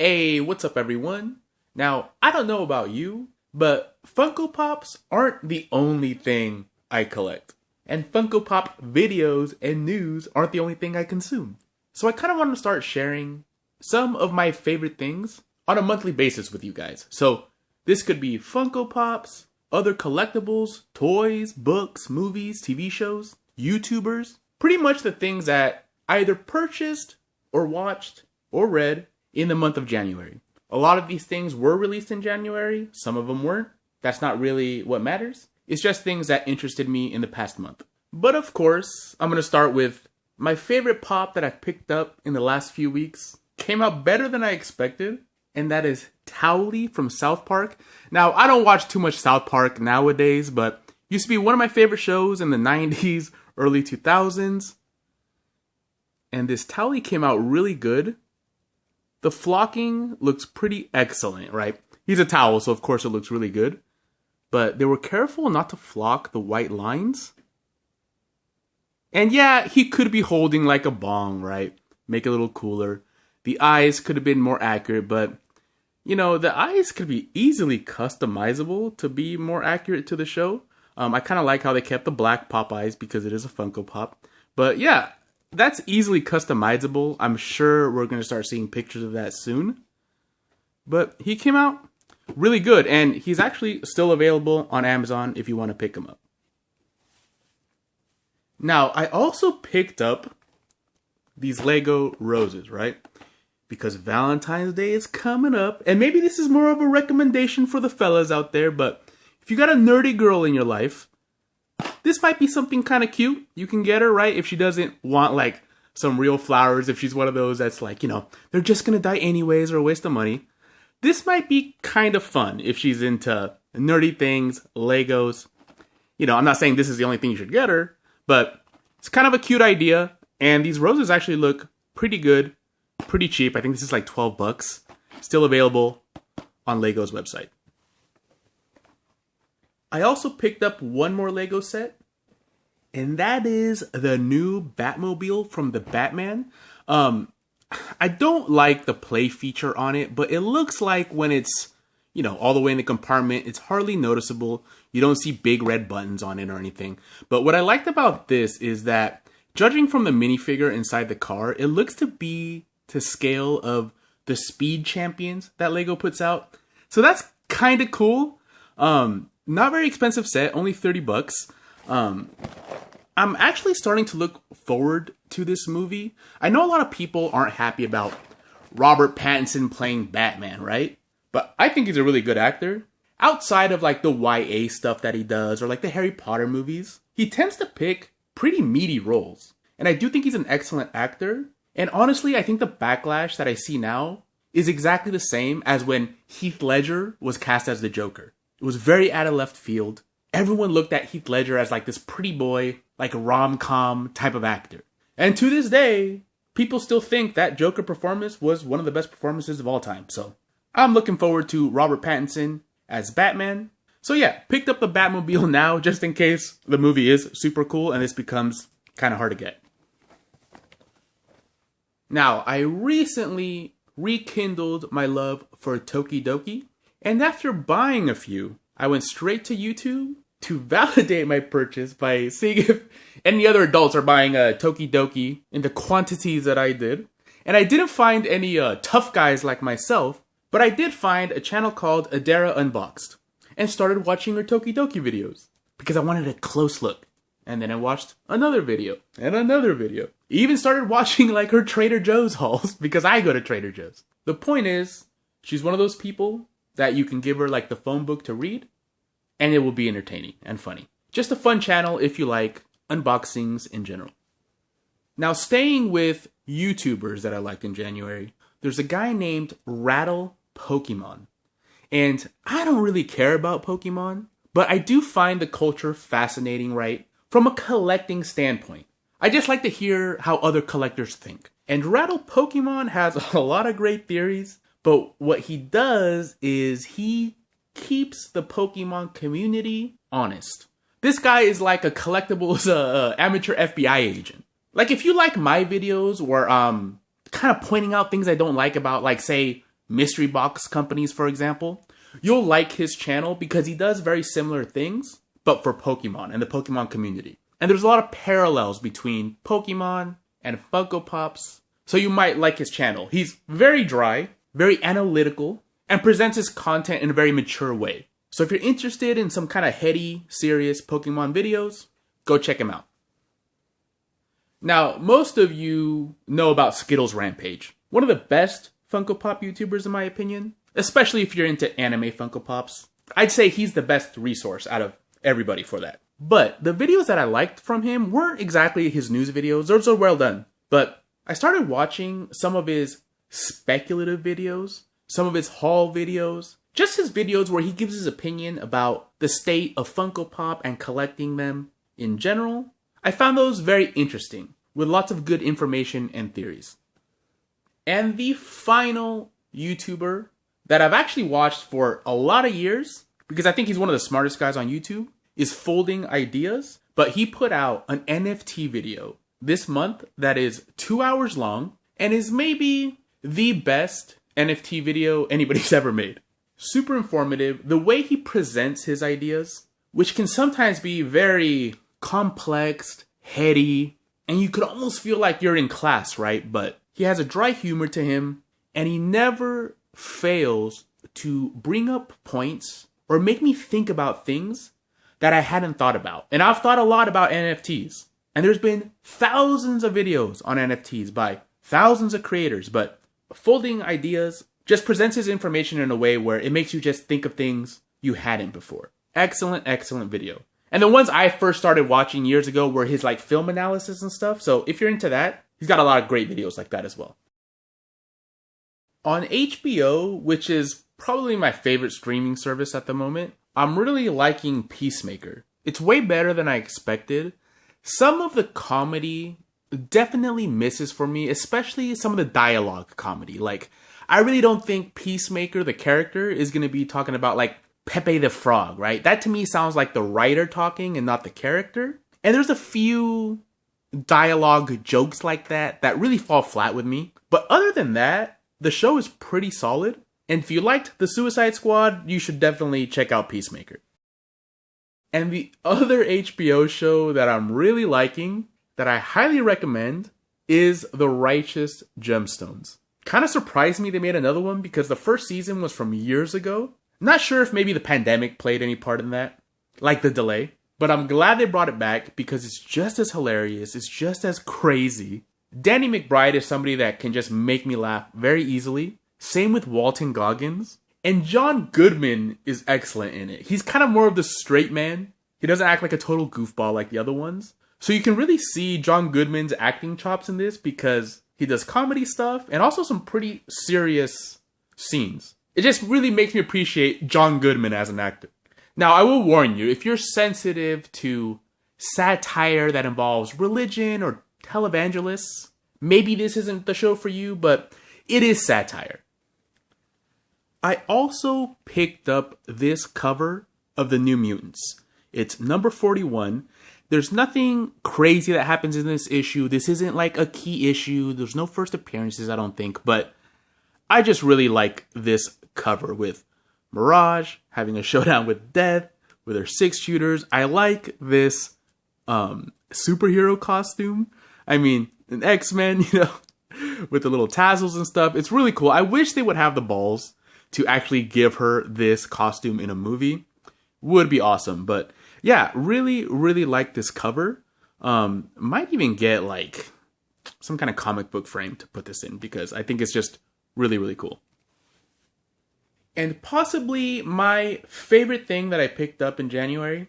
Hey, what's up everyone? Now, I don't know about you, but Funko Pops aren't the only thing I collect. And Funko Pop videos and news aren't the only thing I consume. So I kind of want to start sharing some of my favorite things on a monthly basis with you guys. So this could be Funko Pops, other collectibles, toys, books, movies, TV shows, YouTubers, pretty much the things that I either purchased or watched or read in the month of January. A lot of these things were released in January, some of them weren't. That's not really what matters. It's just things that interested me in the past month. But of course, I'm going to start with my favorite pop that I've picked up in the last few weeks. Came out better than I expected, and that is Towelie from South Park. Now, I don't watch too much South Park nowadays, but used to be one of my favorite shows in the 90s, early 2000s. And this Towelie came out really good. The flocking looks pretty excellent, right? He's a towel, so of course it looks really good. But they were careful not to flock the white lines. And yeah, he could be holding like a bong, right? Make it a little cooler. The eyes could have been more accurate, but you know, the eyes could be easily customizable to be more accurate to the show. I kind of like how they kept the black pop eyes because it is a Funko Pop. But yeah, that's easily customizable. I'm sure we're going to start seeing pictures of that soon. But he came out really good, and he's actually still available on Amazon if you want to pick him up. Now, I also picked up these Lego roses, right? Because Valentine's Day is coming up, and maybe this is more of a recommendation for the fellas out there, but if you got a nerdy girl in your life, this might be something kind of cute. You can get her, right? If she doesn't want like some real flowers, if she's one of those that's like, you know, they're just going to die anyways or a waste of money. This might be kind of fun if she's into nerdy things, Legos. You know, I'm not saying this is the only thing you should get her, but it's kind of a cute idea. And these roses actually look pretty good, pretty cheap. I think this is like $12. Still available on Lego's website. I also picked up one more Lego set, and that is the new Batmobile from the Batman. I don't like the play feature on it, but it looks like when it's, you know, all the way in the compartment, it's hardly noticeable. You don't see big red buttons on it or anything. But what I liked about this is that, judging from the minifigure inside the car, it looks to be to scale of the Speed Champions that Lego puts out. So that's kind of cool. Not very expensive set, only $30. I'm actually starting to look forward to this movie. I know a lot of people aren't happy about Robert Pattinson playing Batman, right? But I think he's a really good actor. Outside of like the YA stuff that he does or like the Harry Potter movies, he tends to pick pretty meaty roles. And I do think he's an excellent actor. And honestly, I think the backlash that I see now is exactly the same as when Heath Ledger was cast as the Joker. It was very out of left field. Everyone looked at Heath Ledger as like this pretty boy, like a rom-com type of actor. And to this day, people still think that Joker performance was one of the best performances of all time. So I'm looking forward to Robert Pattinson as Batman. So yeah, picked up the Batmobile now just in case the movie is super cool and this becomes kind of hard to get. Now, I recently rekindled my love for Tokidoki. And after buying a few, I went straight to YouTube to validate my purchase by seeing if any other adults are buying a Tokidoki in the quantities that I did. And I didn't find any tough guys like myself, but I did find a channel called Adara Unboxed and started watching her Tokidoki videos because I wanted a close look. And then I watched another video and another video. Even started watching like her Trader Joe's hauls because I go to Trader Joe's. The point is, she's one of those people that you can give her like the phone book to read, and it will be entertaining and funny. Just a fun channel if you like unboxings in general. Now, staying with YouTubers that I liked in January, there's a guy named Rattle Pokemon. And I don't really care about Pokemon, but I do find the culture fascinating, right? From a collecting standpoint. I just like to hear how other collectors think. And Rattle Pokemon has a lot of great theories. But what he does is he keeps the Pokemon community honest. This guy is like a collectibles amateur FBI agent. Like if you like my videos where kind of pointing out things I don't like about, like say mystery box companies, for example, you'll like his channel because he does very similar things, but for Pokemon and the Pokemon community. And there's a lot of parallels between Pokemon and Funko Pops, so you might like his channel. He's very dry, very analytical, and presents his content in a very mature way. So if you're interested in some kind of heady, serious Pokemon videos, go check him out. Now, most of you know about SkittlesRampage, one of the best Funko Pop YouTubers in my opinion, especially if you're into anime Funko Pops. I'd say he's the best resource out of everybody for that. But the videos that I liked from him weren't exactly his news videos. Those are well done. But I started watching some of his speculative videos, some of his haul videos, just his videos where he gives his opinion about the state of Funko Pop and collecting them in general. I found those very interesting, with lots of good information and theories. And the final YouTuber that I've actually watched for a lot of years, because I think he's one of the smartest guys on YouTube, is Folding Ideas. But he put out an NFT video this month that is 2 hours long and is maybe the best NFT video anybody's ever made. Super informative. The way he presents his ideas, which can sometimes be very complex, heady, and you could almost feel like you're in class, right? But he has a dry humor to him, and he never fails to bring up points or make me think about things that I hadn't thought about. And I've thought a lot about NFTs, and there's been thousands of videos on NFTs by thousands of creators, but Folding Ideas just presents his information in a way where it makes you just think of things you hadn't before. Excellent, excellent video. And the ones I first started watching years ago were his like film analysis and stuff. So if you're into that, he's got a lot of great videos like that as well. On HBO, which is probably my favorite streaming service at the moment, I'm really liking Peacemaker. It's way better than I expected. Some of the comedy definitely misses for me, especially some of the dialogue comedy. Like, I really don't think Peacemaker, the character, is going to be talking about like Pepe the Frog, right? That to me sounds like the writer talking and not the character. And there's a few dialogue jokes like that that really fall flat with me. But other than that, the show is pretty solid. And if you liked The Suicide Squad, you should definitely check out Peacemaker. And the other HBO show that I'm really liking, that I highly recommend, is The Righteous Gemstones. Kind of surprised me they made another one because the first season was from years ago. Not sure if maybe the pandemic played any part in that, like the delay. But I'm glad they brought it back because it's just as hilarious, it's just as crazy. Danny McBride is somebody that can just make me laugh very easily. Same with Walton Goggins. And John Goodman is excellent in it. He's kind of more of the straight man. He doesn't act like a total goofball like the other ones. So you can really see John Goodman's acting chops in this because he does comedy stuff and also some pretty serious scenes. It just really makes me appreciate John Goodman as an actor. Now, I will warn you, if you're sensitive to satire that involves religion or televangelists, maybe this isn't the show for you, but it is satire. I also picked up this cover of the New Mutants. It's number 41. There's nothing crazy that happens in this issue. This isn't like a key issue. There's no first appearances, I don't think. But I just really like this cover with Mirage having a showdown with Death, with her 6-shooters. I like this superhero costume. I mean, an X-Men, you know, with the little tassels and stuff. It's really cool. I wish they would have the balls to actually give her this costume in a movie. Would be awesome. But yeah, really, really like this cover. Might even get like some kind of comic book frame to put this in because I think it's just really, really cool. And possibly my favorite thing that I picked up in January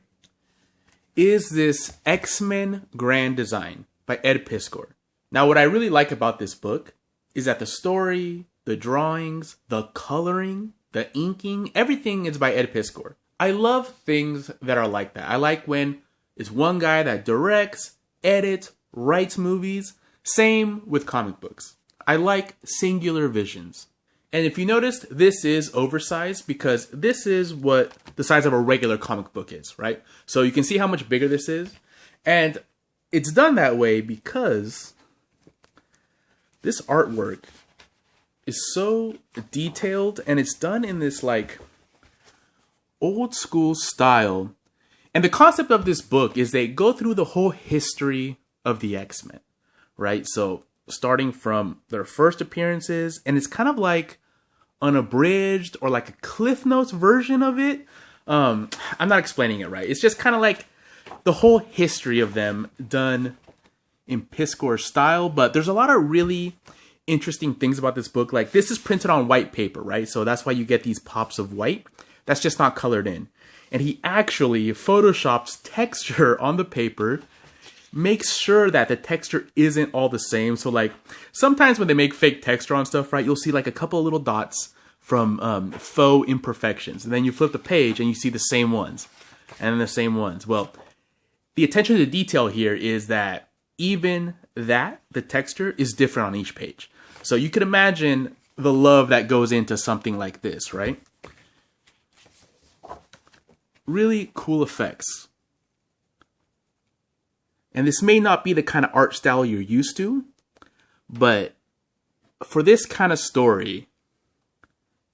is this X-Men Grand Design by Ed Piskor. Now, what I really like about this book is that the story, the drawings, the coloring, the inking, everything is by Ed Piskor. I love things that are like that. I like when it's one guy that directs, edits, writes movies. Same with comic books. I like singular visions. And if you noticed, this is oversized because this is what the size of a regular comic book is, right? So you can see how much bigger this is. And it's done that way because this artwork is so detailed, and it's done in this like old school style. And the concept of this book is they go through the whole history of the X-Men, right? So starting from their first appearances, and it's kind of like unabridged or like a Cliff Notes version of it. I'm not explaining it right. It's just kind of like the whole history of them done in piss score style, but there's a lot of really interesting things about this book. Like, this is printed on white paper, right? So that's why you get these pops of white. That's just not colored in. And he actually photoshops texture on the paper, makes sure that the texture isn't all the same. So like, sometimes when they make fake texture on stuff, right, you'll see like a couple of little dots from faux imperfections. And then you flip the page and you see the same ones. And then the same ones. Well, the attention to detail here is that even that, the texture, is different on each page. So you could imagine the love that goes into something like this, right? Really cool effects. And this may not be the kind of art style you're used to, but for this kind of story,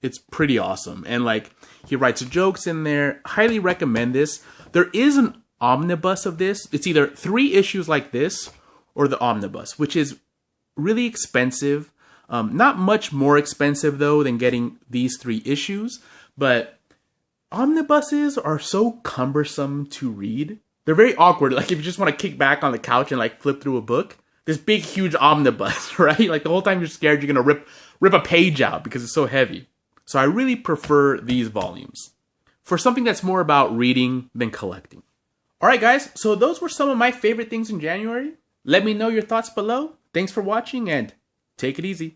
it's pretty awesome. And like, he writes jokes in there. Highly recommend this. There is an omnibus of this. It's either 3 issues like this or the omnibus, which is really expensive. Not much more expensive though than getting these 3 issues, but omnibuses are so cumbersome to read. They're very awkward. Like, if you just want to kick back on the couch and like flip through a book, this big, huge omnibus, right? Like, the whole time you're scared you're going to rip a page out because it's so heavy. So I really prefer these volumes for something that's more about reading than collecting. All right, guys. So those were some of my favorite things in January. Let me know your thoughts below. Thanks for watching and take it easy.